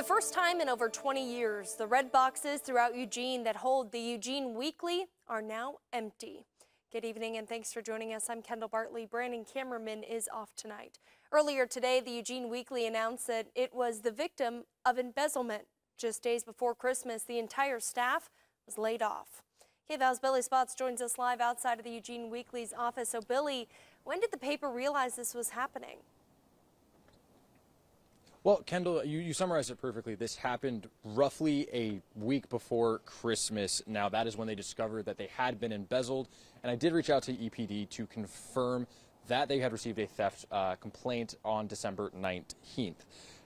the first time in over 20 years, the red boxes throughout Eugene that hold the Eugene Weekly are now empty. Good evening and thanks for joining us. I'm Kendall Bartley. Brandon Cameraman is off tonight. Earlier today, the Eugene Weekly announced that it was the victim of embezzlement. Just days before Christmas, the entire staff was laid off. KVAL's Billy Spotz joins us live outside of the Eugene Weekly's office. So Billy, when did the paper realize this was happening? Well, Kendall, you summarized it perfectly. This happened roughly a week before Christmas. Now, that is when they discovered that they had been embezzled. And I did reach out to EPD to confirm that they had received a theft complaint on December 19th.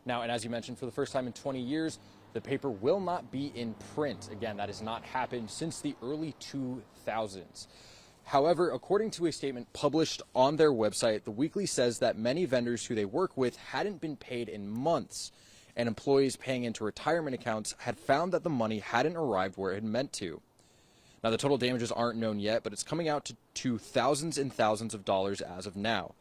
Now, and as you mentioned, for the first time in 20 years, the paper will not be in print. Again, that has not happened since the early 2000s. However, according to a statement published on their website, the Weekly says that many vendors who they work with hadn't been paid in months, and employees paying into retirement accounts had found that the money hadn't arrived where it had meant to. Now, the total damages aren't known yet, but it's coming out to thousands and thousands of dollars as of now.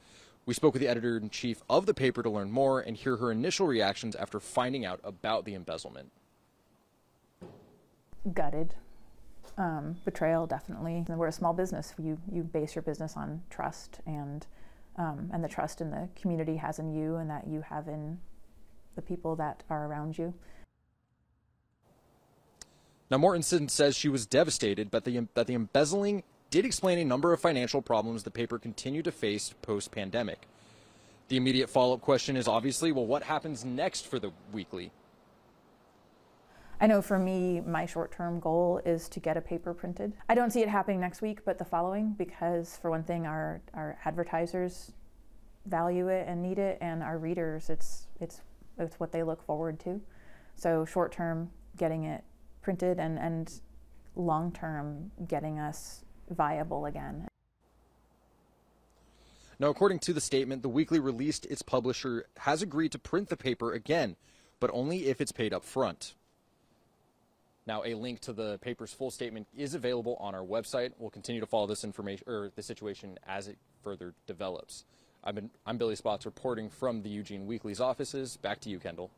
We spoke with the editor-in-chief of the paper to learn more and hear her initial reactions after finding out about the embezzlement. Gutted. Betrayal, definitely. We're a small business. You base your business on trust and the trust in the community has in you and that you have in the people that are around you. Now, Mortenson says she was devastated, but that the embezzling did explain a number of financial problems the paper continued to face post-pandemic. The immediate follow-up question is obviously, well, what happens next for the Weekly? I know for me, my short-term goal is to get a paper printed. I don't see it happening next week, but the following, because for one thing, our advertisers value it and need it, and our readers, it's what they look forward to. So short-term, getting it printed, and long-term, getting us viable again. Now, according to the statement, the Weekly released its publisher has agreed to print the paper again, but only if it's paid up front. Now, a link to the paper's full statement is available on our website. We'll continue to follow this information or the situation as it further develops. I'm Billy Spotz reporting from the Eugene Weekly's offices. Back to you, Kendall.